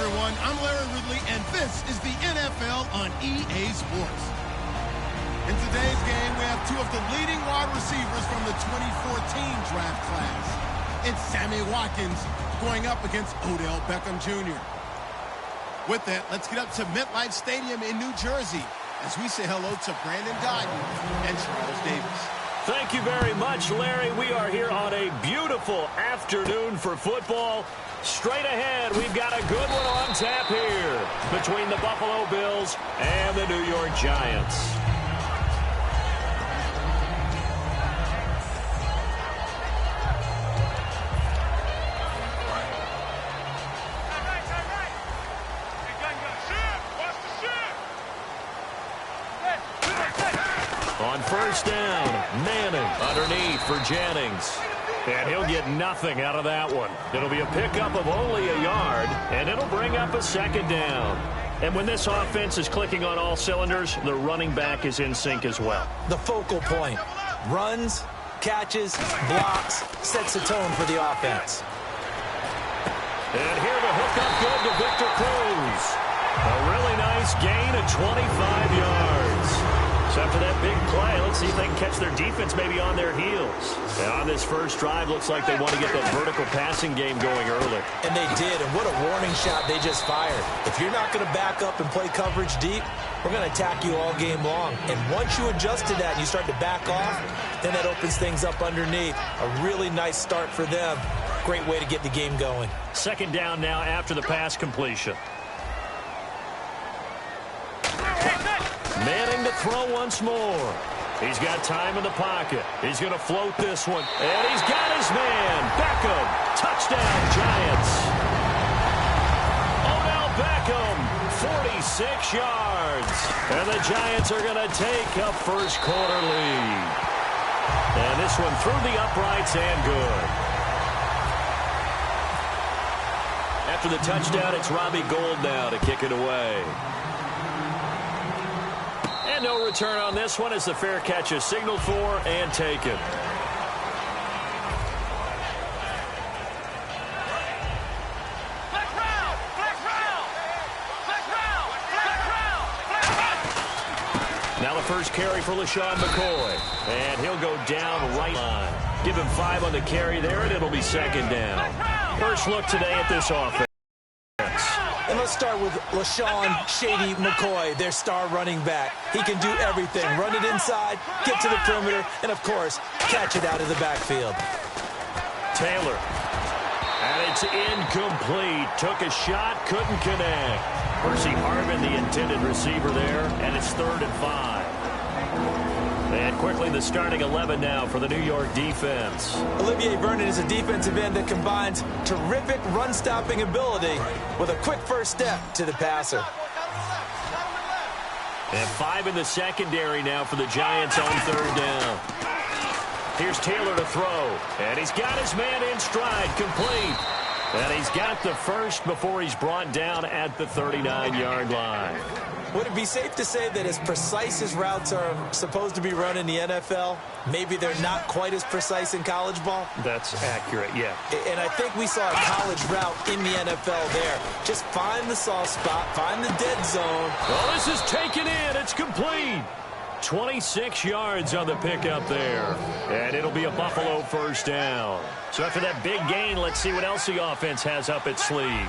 everyone. I'm Larry Ridley, and this is the NFL on EA Sports. In today's game, we have two of the leading wide receivers from the 2014 draft class. It's Sammy Watkins going up against Odell Beckham Jr. With that, let's get up to MetLife Stadium in New Jersey as we say hello to Brandon Guyton and Charles Davis. Thank you very much, Larry. We are here on a beautiful afternoon for football. Straight ahead, we've got a good one on tap here between the Buffalo Bills and the New York Giants. On first down, Manning underneath for Jennings. And he'll get nothing out of that one. It'll be a pickup of only a yard, and it'll bring up a second down. And when this offense is clicking on all cylinders, the running back is in sync as well. The focal point. Runs, catches, blocks, sets the tone for the offense. And here the hookup good to Victor Cruz. A really nice gain of 25 yards. So after that big play, let's see if they can catch their defense maybe on their heels. And on this first drive, looks like they want to get that vertical passing game going early. And they did, and what a warning shot they just fired. If you're not going to back up and play coverage deep, we're going to attack you all game long. And once you adjust to that and you start to back off, then that opens things up underneath. A really nice start for them. Great way to get the game going. Second down now after the pass completion. Manning to throw once more. He's got time in the pocket. He's going to float this one. And he's got his man. Beckham. Touchdown, Giants. Odell Beckham, 46 yards. And the Giants are going to take a first quarter lead. And this one through the uprights and good. After the touchdown, it's Robbie Gould now to kick it away. And no return on this one as the fair catch is signaled for and taken. Now the first carry for LaShawn McCoy. And he'll go down right line. Give him 5 on the carry there, and it'll be second down. First look today at this offense. And let's start with LaShawn Shady McCoy, their star running back. He can do everything. Run it inside, get to the perimeter, and, of course, catch it out of the backfield. Taylor. And it's incomplete. Took a shot, couldn't connect. Percy Harvin, the intended receiver there, and it's 3rd and 5. And quickly the starting 11 now for the New York defense. Olivier Vernon is a defensive end that combines terrific run-stopping ability with a quick first step to the passer. And 5 in the secondary now for the Giants on 3rd down. Here's Taylor to throw. And he's got his man in stride, complete. And he's got the first before he's brought down at the 39-yard line. Would it be safe to say that as precise as routes are supposed to be run in the NFL, maybe they're not quite as precise in college ball? That's accurate, yeah. And I think we saw a college route in the NFL there. Just find the soft spot, find the dead zone. Well, this is taken in. It's complete. 26 yards on the pickup there. And it'll be a Buffalo first down. So after that big gain, let's see what else the offense has up its sleeve.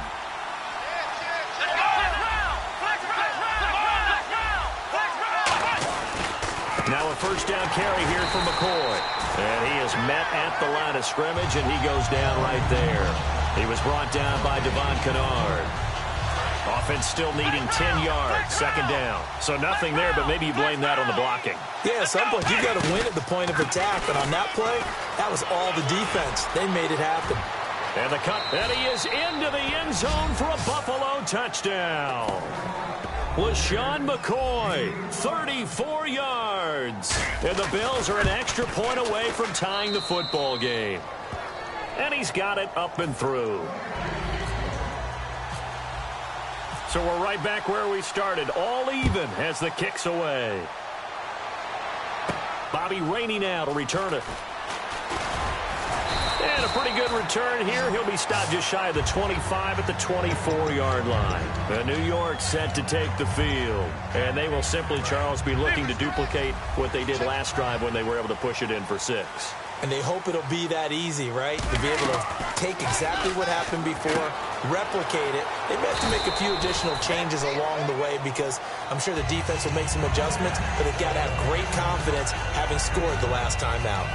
Now a first down carry here for McCoy. And he is met at the line of scrimmage, and he goes down right there. He was brought down by Devon Kennard. Offense still needing 10 yards, second down. So nothing there, but maybe you blame that on the blocking. Yeah, at some point, you've got to win at the point of attack. But on that play, that was all the defense. They made it happen. And the cut, and he is into the end zone for a Buffalo touchdown. LaShawn McCoy, 34 yards. And the Bills are an extra point away from tying the football game. And he's got it up and through. So we're right back where we started, all even as the kick's away. Bobby Rainey now to return it. And a pretty good return here. He'll be stopped just shy of the 25 at the 24-yard line. And New York set to take the field. And they will simply, Charles, be looking to duplicate what they did last drive when they were able to push it in for 6. And they hope it'll be that easy, right? To be able to take exactly what happened before, replicate it. They may have to make a few additional changes along the way because I'm sure the defense will make some adjustments, but they've got to have great confidence having scored the last time out.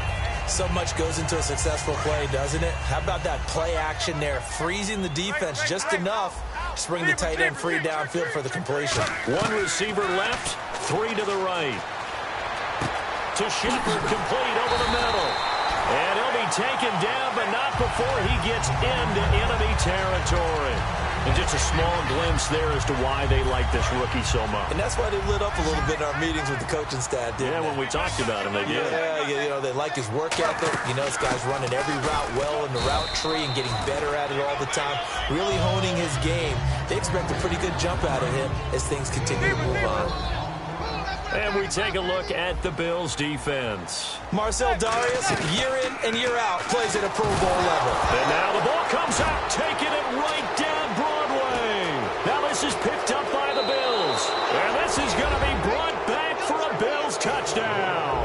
So much goes into a successful play, doesn't it? How about that play action there, freezing the defense just enough to bring the tight end free downfield for the completion. 1 receiver left, 3 to the right. To Shepard, complete over the middle. And he'll be taken down, but not before he gets into enemy territory. And just a small glimpse there as to why they like this rookie so much. And that's why they lit up a little bit in our meetings with the coaching staff, didn't they? When we talked about him, they did. Yeah, they like his work ethic. This guy's running every route well in the route tree and getting better at it all the time, really honing his game. They expect a pretty good jump out of him as things continue to move on. And we take a look at the Bills' defense. Marcel Darius, year in and year out, plays at a Pro Bowl level. And now the ball comes out, taking it right down Broadway. Now this is picked up by the Bills. And this is going to be brought back for a Bills touchdown.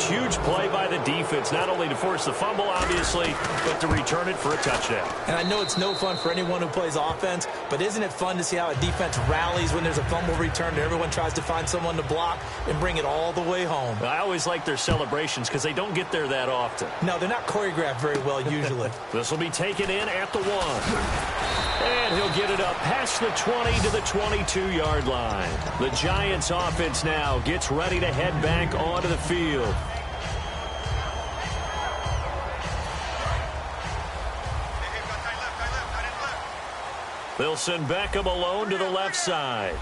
Huge play by the defense, not only to force the fumble, obviously, but to return it for a touchdown. And I know it's no fun for anyone who plays offense, but isn't it fun to see how a defense rallies when there's a fumble return and everyone tries to find someone to block and bring it all the way home? I always like their celebrations because they don't get there that often. No, they're not choreographed very well usually. This will be taken in at the 1. And he'll get it up past the 20 to the 22-yard line. The Giants offense now gets ready to head back onto the field. They'll send Beckham alone to the left side.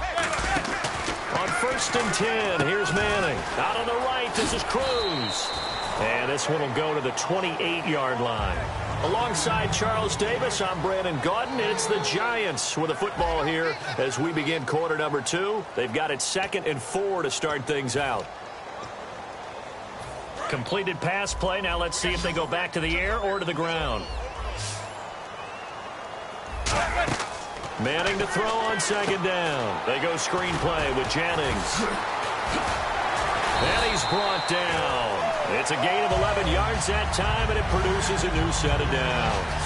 On 1st and 10, here's Manning. Out on the right, this is Cruz. And this one will go to the 28-yard line. Alongside Charles Davis, I'm Brandon Gaudin. It's the Giants with the football here as we begin quarter number 2. They've got it 2nd and 4 to start things out. Completed pass play. Now let's see if they go back to the air or to the ground. Manning to throw on 2nd down. They go screen play with Jennings. And he's brought down. It's a gain of 11 yards that time, and it produces a new set of downs.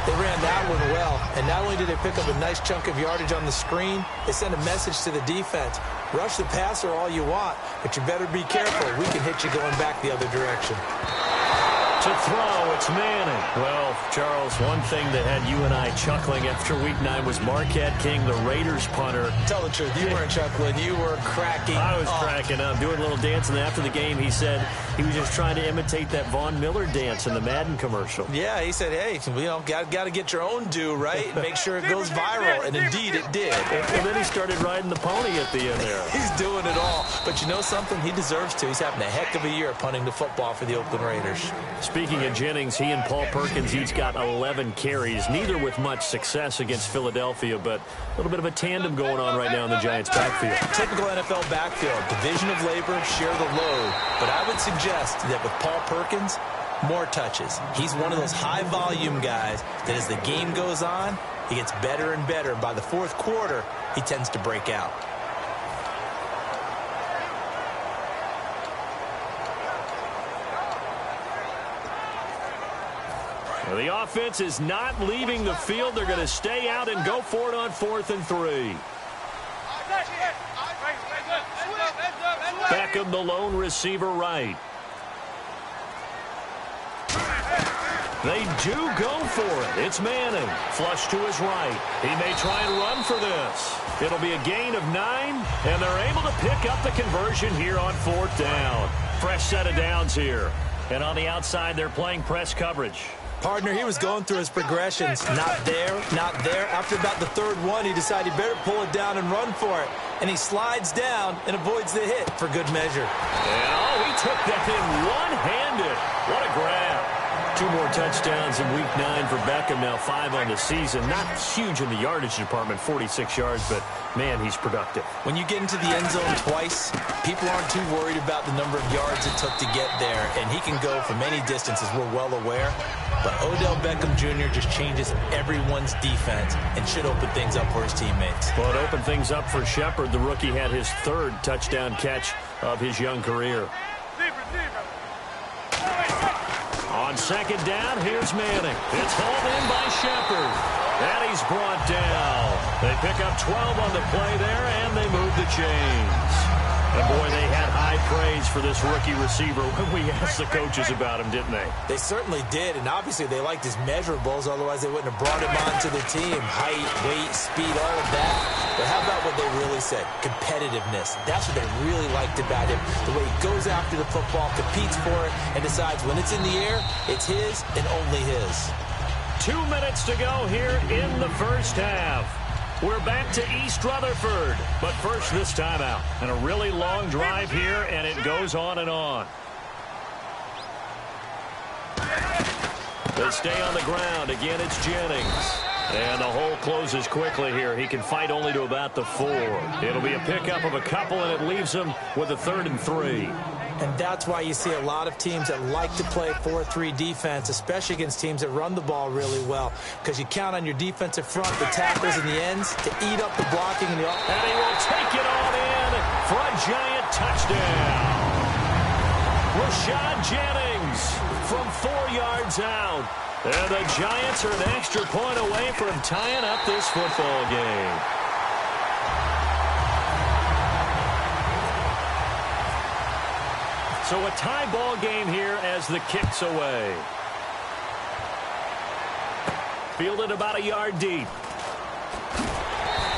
They ran that one well, and not only did they pick up a nice chunk of yardage on the screen, they sent a message to the defense. Rush the passer all you want, but you better be careful. We can hit you going back the other direction. To throw, it's Manning. Well, Charles, one thing that had you and I chuckling after Week 9 was Marquette King, the Raiders punter. Tell the truth, you weren't chuckling. You were cracking up. I was cracking up, doing a little dance, and after the game, he said he was just trying to imitate that Von Miller dance in the Madden commercial. Yeah, he said, hey, got to get your own due, right? And make sure it goes viral, and indeed it did. And then he started riding the pony at the end there. He's doing it all. But you know something? He deserves to. He's having a heck of a year punting the football for the Oakland Raiders. Speaking of Jennings, he and Paul Perkins each got 11 carries, neither with much success against Philadelphia, but a little bit of a tandem going on right now in the Giants' backfield. Typical NFL backfield, division of labor, share the load. But I would suggest that with Paul Perkins, more touches. He's one of those high-volume guys that as the game goes on, he gets better and better. By the 4th quarter, he tends to break out. The offense is not leaving the field. They're going to stay out and go for it on 4th and 3. Beckham, the lone receiver, right. They do go for it. It's Manning. Flush to his right. He may try and run for this. It'll be a gain of 9, and they're able to pick up the conversion here on 4th down. Fresh set of downs here. And on the outside, they're playing press coverage. Partner, he was going through his progressions. Not there, not there. After about the 3rd one, he decided he better pull it down and run for it. And he slides down and avoids the hit for good measure. And, he took that in one-handed. What a grab. 2 more touchdowns in Week 9 for Beckham, now 5 on the season. Not huge in the yardage department, 46 yards, but, man, he's productive. When you get into the end zone twice, people aren't too worried about the number of yards it took to get there, and he can go from many distances, we're well aware. But Odell Beckham Jr. just changes everyone's defense and should open things up for his teammates. Well, it opened things up for Shepard. The rookie had his third touchdown catch of his young career. On second down, here's Manning. It's hauled in by Shepard. And he's brought down. They pick up 12 on the play there, and they move the chains. And, boy, they had high praise for this rookie receiver when we asked the coaches about him, didn't they? They certainly did, and obviously they liked his measurables, otherwise they wouldn't have brought him onto the team. Height, weight, speed, all of that. But how about what they really said? Competitiveness. That's what they really liked about him. The way he goes after the football, competes for it, and decides when it's in the air, it's his and only his. 2 minutes to go here in the first half. We're back to East Rutherford, but first this timeout. And a really long drive here, and it goes on and on. They stay on the ground. Again, it's Jennings. And the hole closes quickly here. He can fight only to about the 4. It'll be a pickup of a couple, and it leaves him with a 3rd and 3. And that's why you see a lot of teams that like to play 4-3 defense, especially against teams that run the ball really well, because you count on your defensive front, the tackles and the ends, to eat up the blocking and the offense. And he will take it on in for a giant touchdown. Rashad Jennings from 4 yards out. And the Giants are an extra point away from tying up this football game. So a tie ball game here as the kick's away. Fielded about a yard deep.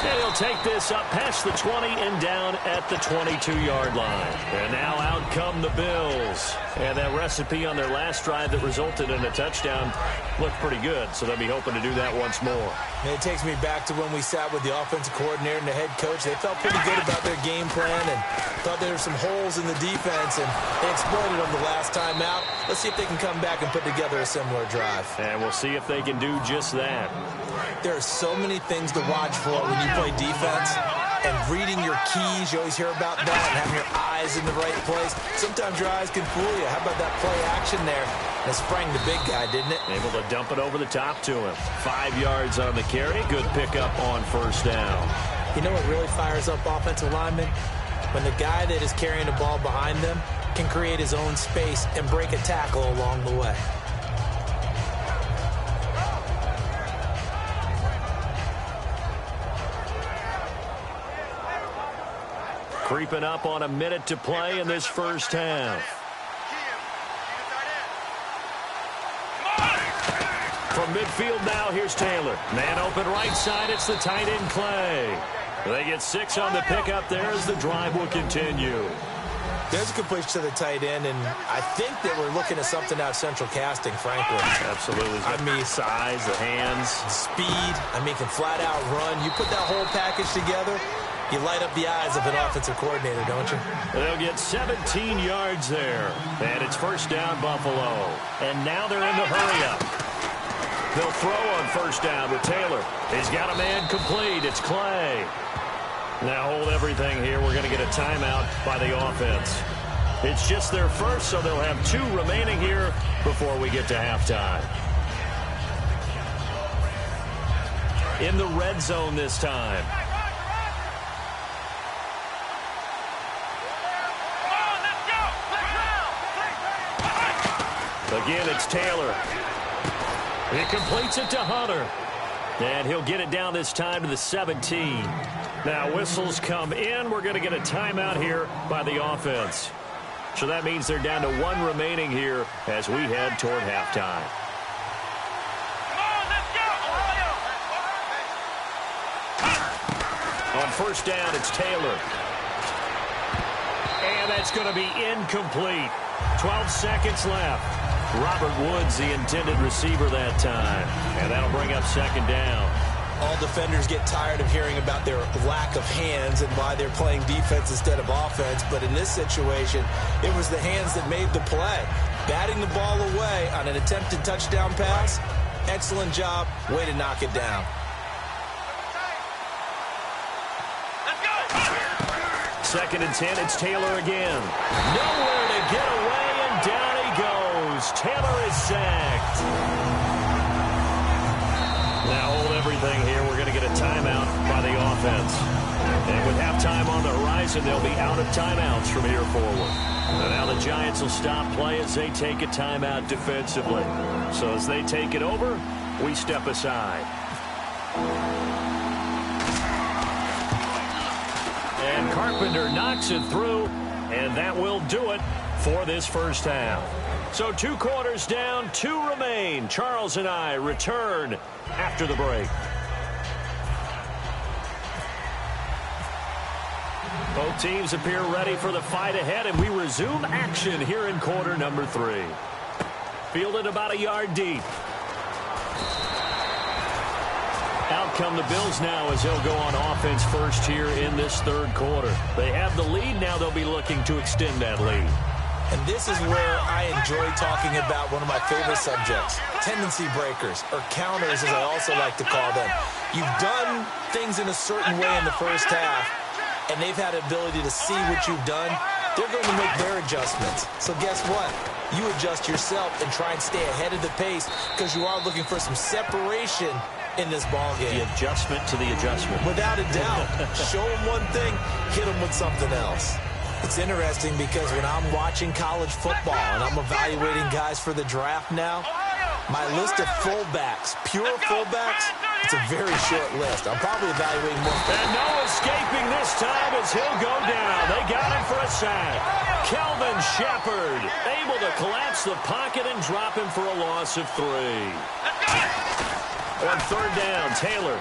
And he'll take this up past the 20 and down at the 22-yard line. And now out come the Bills. And that recipe on their last drive that resulted in a touchdown looked pretty good, so they'll be hoping to do that once more. And it takes me back to when we sat with the offensive coordinator and the head coach. They felt pretty good about their game plan and thought there were some holes in the defense, and they exploited them the last time out. Let's see if they can come back and put together a similar drive. And we'll see if they can do just that. There are so many things to watch for when you play defense, and reading your keys, you always hear about that, and having your eyes in the right place. Sometimes your eyes can fool you. How about that play action there? And it sprang the big guy, didn't it? Able to dump it over the top to him. 5 yards on the carry. Good pickup on first down. You know what really fires up offensive linemen? When the guy that is carrying the ball behind them can create his own space and break a tackle along the way. Creeping up on a minute to play in this first half. From midfield now, here's Taylor. Man open right side, it's the tight end Clay. They get 6 on the pickup there as the drive will continue. There's a completion to the tight end, and I think that we're looking at something out of central casting, frankly. Absolutely. I mean, size, the hands. Speed. I mean, can flat out run. You put that whole package together, you light up the eyes of an offensive coordinator, don't you? They'll get 17 yards there. And it's first down, Buffalo. And now they're in the hurry-up. They'll throw on first down with Taylor. He's got a man complete. It's Clay. Now hold everything here. We're going to get a timeout by the offense. It's just their first, so they'll have 2 remaining here before we get to halftime. In the red zone this time. Again, it's Taylor. He completes it to Hunter. And he'll get it down this time to the 17. Now whistles come in. We're going to get a timeout here by the offense. So that means they're down to 1 remaining here as we head toward halftime. On first down, it's Taylor. And that's going to be incomplete. 12 seconds left. Robert Woods, the intended receiver that time. And that'll bring up second down. All defenders get tired of hearing about their lack of hands and why they're playing defense instead of offense. But in this situation, it was the hands that made the play. Batting the ball away on an attempted touchdown pass. Excellent job. Way to knock it down. Second and 10, it's Taylor again. Nowhere to get away, and down he goes. goes. Taylor is sacked. Now hold everything here. We're going to get a timeout by the offense. And with halftime on the horizon, they'll be out of timeouts from here forward. And now the Giants will stop play as they take a timeout defensively. So as they take it over, we step aside. And Carpenter knocks it through, and that will do it for this first half. So 2 quarters down, 2 remain. Charles and I return after the break. Both teams appear ready for the fight ahead, and we resume action here in quarter number 3. Fielded about a yard deep. Out come the Bills now as they'll go on offense first here in this third quarter. They have the lead. Now they'll be looking to extend that lead. And this is where I enjoy talking about one of my favorite subjects, tendency breakers, or counters as I also like to call them. You've done things in a certain way in the first half, and they've had the ability to see what you've done. They're going to make their adjustments. So guess what? You adjust yourself and try and stay ahead of the pace because you are looking for some separation in this ball game. The adjustment to the adjustment. Without a doubt. Show them one thing, hit them with something else. It's interesting because when I'm watching college football and I'm evaluating guys for the draft now, my list of fullbacks, pure fullbacks, it's a very short list. I'm probably evaluating more. And no escaping this time as he'll go down. They got him for a sack. Kelvin Shepard able to collapse the pocket and drop him for a loss of 3. On third down, Taylor.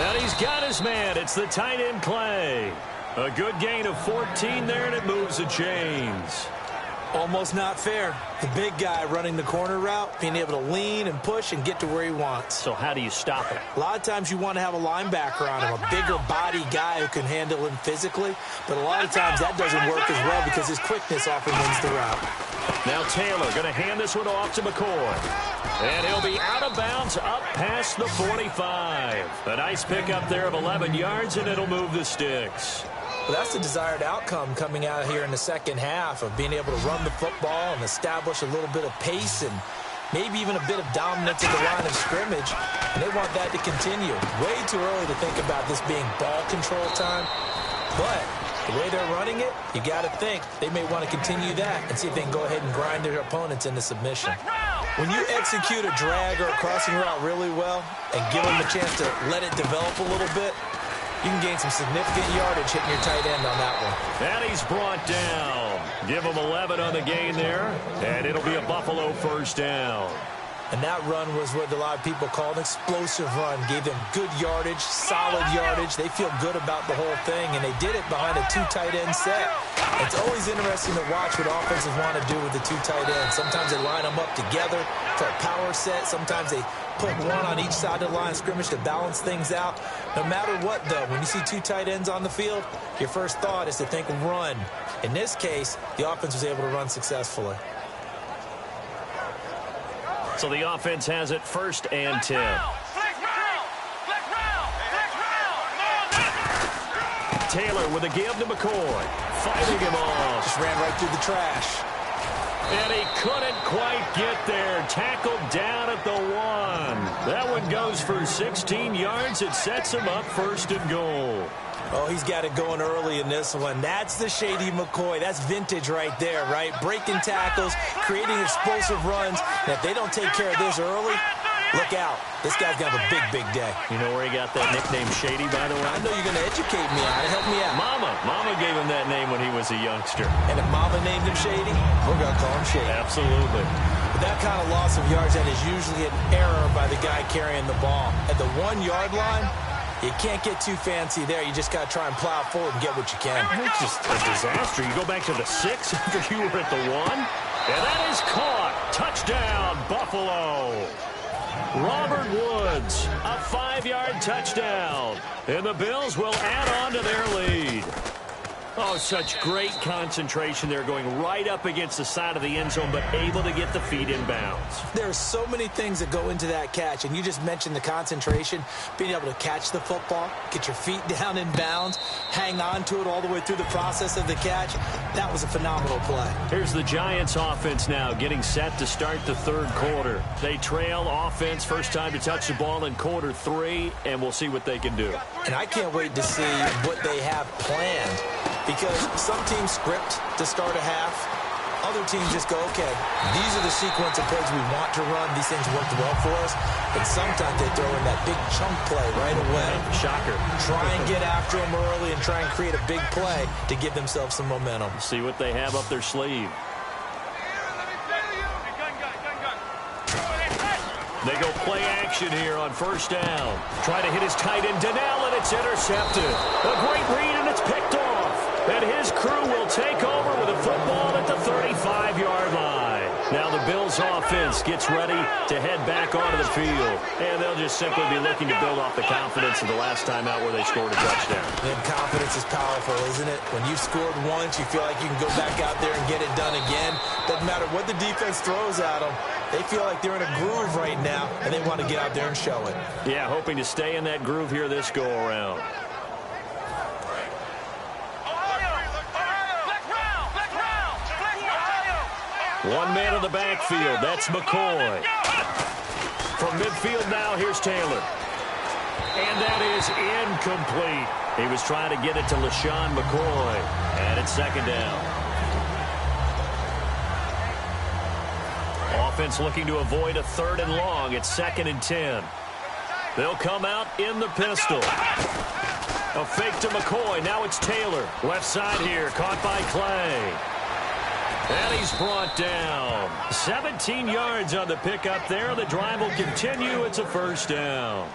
And he's got his man. It's the tight end Clay. A good gain of 14 there, and it moves the chains. Almost not fair. The big guy running the corner route, being able to lean and push and get to where he wants. So how do you stop it? A lot of times you want to have a linebacker on him, a bigger body guy who can handle him physically. But a lot of times that doesn't work as well because his quickness often wins the route. Now Taylor going to hand this one off to McCoy. And he'll be out of bounds up past the 45. A nice pickup there of 11 yards, and it'll move the sticks. Well, that's the desired outcome coming out here in the second half of being able to run the football and establish a little bit of pace and maybe even a bit of dominance at the line of scrimmage. And they want that to continue. Way too early to think about this being ball control time. But the way they're running it, you got to think they may want to continue that and see if they can go ahead and grind their opponents into submission. When you execute a drag or a crossing route really well and give them the chance to let it develop a little bit, you can gain some significant yardage hitting your tight end on that one. And he's brought down. Give him 11 on the gain there, and it'll be a Buffalo first down. And that run was what a lot of people call an explosive run. Gave them good yardage, solid yardage. They feel good about the whole thing, and they did it behind a 2 tight end set. It's always interesting to watch what offenses want to do with the 2 tight ends. Sometimes they line them up together for a power set. Sometimes they put one on each side of the line of scrimmage to balance things out. No matter what, though, when you see 2 tight ends on the field, your first thought is to think run. In this case, the offense was able to run successfully. So the offense has it first and 10. Taylor with a give to McCoy. Fighting him off. Just ran right through the trash. And he couldn't quite get there. Tackled down at the 1. That one goes for 16 yards. It sets him up first and goal. Oh, he's got it going early in this one. That's the Shady McCoy. That's vintage right there, right? Breaking tackles, creating explosive runs. And if they don't take care of this early, look out. This guy's going to have a big, big day. You know where he got that nickname Shady, by the way? I know you're going to educate me on it. Help me out. Mama gave him that name when he was a youngster. And if Mama named him Shady, we're going to call him Shady. Absolutely. But that kind of loss of yards, that is usually an error by the guy carrying the ball. At the 1 yard line, you can't get too fancy there. You just got to try and plow forward and get what you can. It's just a disaster. You go back to the 6 after you were at the 1. And that is caught. Touchdown, Buffalo. Robert Woods, a 5-yard touchdown. And the Bills will add on to their lead. Oh, such great concentration there, going right up against the side of the end zone, but able to get the feet in bounds. There are so many things that go into that catch, and you just mentioned the concentration, being able to catch the football, get your feet down in bounds, hang on to it all the way through the process of the catch. That was a phenomenal play. Here's the Giants offense now getting set to start the third quarter. They trail offense, first time to touch the ball in quarter 3, and we'll see what they can do. And I can't wait to see what they have planned, because some teams script to start a half. Other teams just go, okay, these are the sequence of plays we want to run. These things worked well for us. But sometimes they throw in that big chunk play right away. Shocker. Try and get after them early and try and create a big play to give themselves some momentum. See what they have up their sleeve. They go play action here on first down. Try to hit his tight end, Donnell, and it's intercepted. A great read, and it's picked off. And his crew will take over with a football at the 35-yard line. Now the Bills offense gets ready to head back onto the field. And they'll just simply be looking to build off the confidence of the last time out where they scored a touchdown. And confidence is powerful, isn't it? When you've scored once, you feel like you can go back out there and get it done again. Doesn't matter what the defense throws at them. They feel like they're in a groove right now, and they want to get out there and show it. Yeah, hoping to stay in that groove here this go-around. One man in the backfield. That's McCoy. From midfield now, here's Taylor. And that is incomplete. He was trying to get it to LaShawn McCoy. And it's second down. Offense looking to avoid a 3rd and long. It's 2nd and 10. They'll come out in the pistol. A fake to McCoy. Now it's Taylor. Left side here. Caught by Clay. And he's brought down. 17 yards on the pickup there. The drive will continue. It's a first down.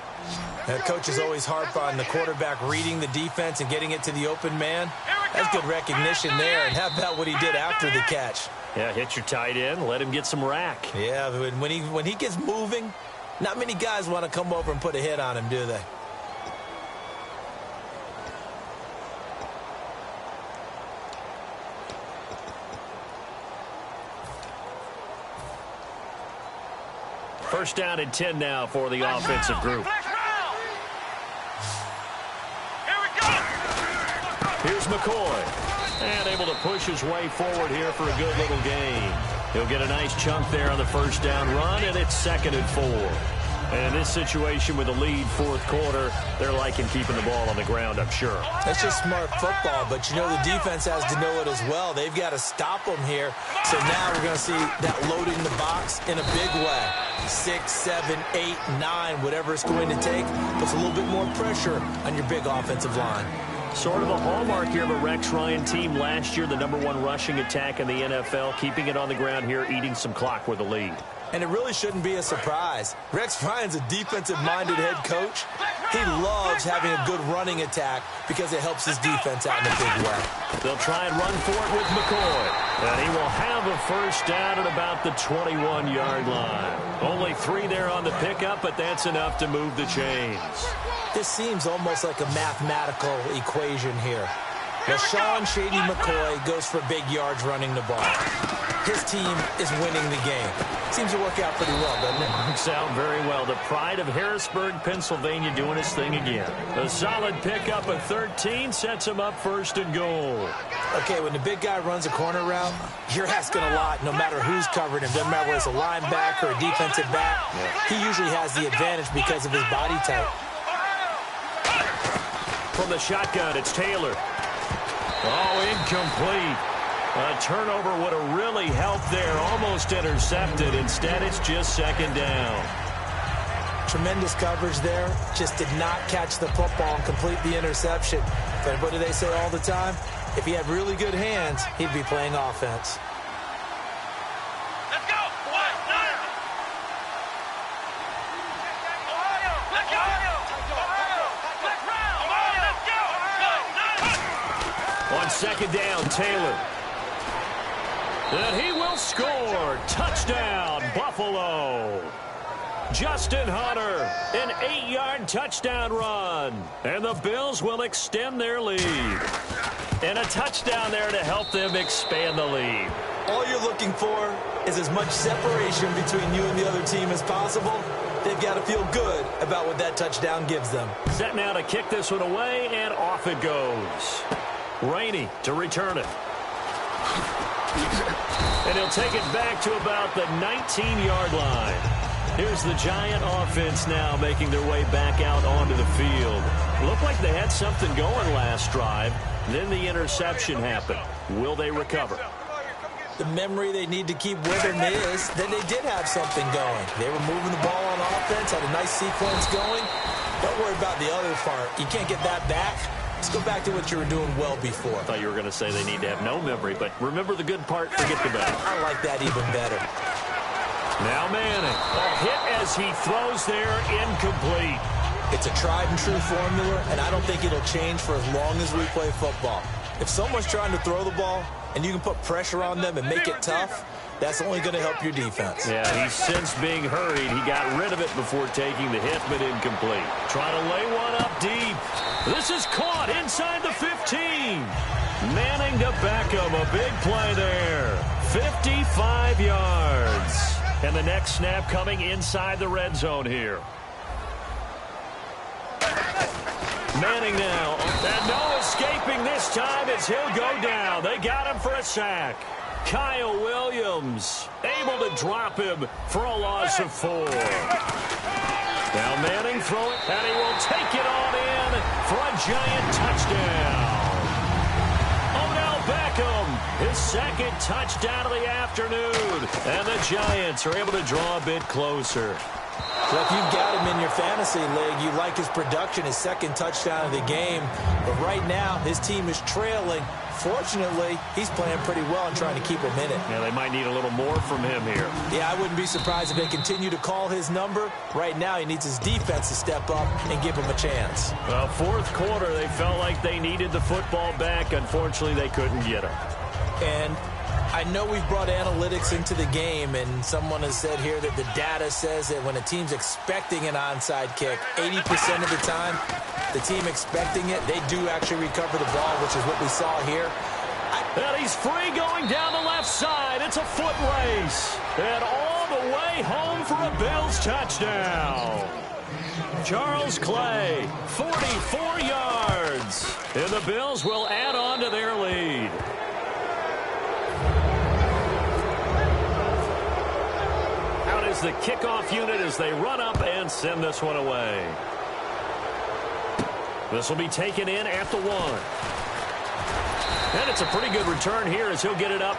That coaches always harp on the quarterback reading the defense and getting it to the open man. That's good recognition there. And how about what he did after the catch? Yeah, hit your tight end. Let him get some rack. Yeah, when he gets moving, not many guys want to come over and put a hit on him, do they? First down and 10 now for the offensive group. Here's McCoy. And able to push his way forward here for a good little gain. He'll get a nice chunk there on the first down run, and it's 2nd and 4. And in this situation with a lead fourth quarter, they're liking keeping the ball on the ground, I'm sure. That's just smart football, but you know the defense has to know it as well. They've got to stop them here. So now we're going to see that loading the box in a big way. 6, 7, 8, 9, whatever it's going to take, puts a little bit more pressure on your big offensive line. Sort of a hallmark here of a Rex Ryan team last year, the #1 rushing attack in the NFL, keeping it on the ground here, eating some clock with a lead. And it really shouldn't be a surprise. Rex Ryan's a defensive-minded head coach. He loves having a good running attack because it helps his defense out in a big way. They'll try and run for it with McCoy. And he will have a first down at about the 21-yard line. Only 3 there on the pickup, but that's enough to move the chains. This seems almost like a mathematical equation here. LaShawn Shady McCoy goes for big yards running the ball. His team is winning the game. Seems to work out pretty well, doesn't it? Works out very well. The pride of Harrisburg, Pennsylvania doing his thing again. A solid pickup of 13 sets him up 1st and goal. Okay, when the big guy runs a corner route, you're asking a lot no matter who's covering him. Doesn't matter whether it's a linebacker or a defensive back. Yeah. He usually has the advantage because of his body type. From the shotgun, it's Taylor. Oh, incomplete. A turnover would have really helped there. Almost intercepted. Instead, it's just 2nd down. Tremendous coverage there. Just did not catch the football and complete the interception. But what do they say all the time? If he had really good hands, he'd be playing offense. Let's go! On 2nd down, Taylor. And he will score. Touchdown, Buffalo. Justin Hunter, an 8-yard touchdown run. And the Bills will extend their lead. And a touchdown there to help them expand the lead. All you're looking for is as much separation between you and the other team as possible. They've got to feel good about what that touchdown gives them. Set now to kick this one away, and off it goes. Rainey to return it. And he'll take it back to about the 19-yard line. Here's the Giant offense now making their way back out onto the field. Looked like they had something going last drive. Then the interception happened. Will they recover? The memory they need to keep with them is that they did have something going. They were moving the ball on offense, had a nice sequence going. Don't worry about the other part. You can't get that back. Let's go back to what you were doing well before. I thought you were going to say they need to have no memory, but remember the good part, forget the bad. I like that even better. Now Manning. A hit as he throws there, incomplete. It's a tried and true formula, and I don't think it'll change for as long as we play football. If someone's trying to throw the ball and you can put pressure on them and make it tough, that's only going to help your defense. Yeah, he's since being hurried. He got rid of it before taking the hit, but incomplete. Trying to lay one up deep. This is caught inside the 15. Manning to Beckham. A big play there. 55 yards. And the next snap coming inside the red zone here. Manning now. And no escaping this time as he'll go down. They got him for a sack. Kyle Williams able to drop him for a loss of 4. Now Manning throw it, and he will take it on in for a Giant touchdown. Odell Beckham, his second touchdown of the afternoon. And the Giants are able to draw a bit closer. Look, you've got him in your fantasy league. You like his production, his second touchdown of the game. But right now, his team is trailing. Fortunately, he's playing pretty well and trying to keep him in it. Yeah, they might need a little more from him here. Yeah, I wouldn't be surprised if they continue to call his number. Right now, he needs his defense to step up and give him a chance. Well, fourth quarter, they felt like they needed the football back. Unfortunately, they couldn't get him. And I know we've brought analytics into the game, and someone has said here that the data says that when a team's expecting an onside kick, 80% of the time, the team expecting it, they do actually recover the ball, which is what we saw here. And he's free going down the left side. It's a foot race. And all the way home for a Bills touchdown. Charles Clay, 44 yards. And the Bills will add on to their lead. Out is the kickoff unit as they run up and send this one away. This will be taken in at the 1. And it's a pretty good return here as he'll get it up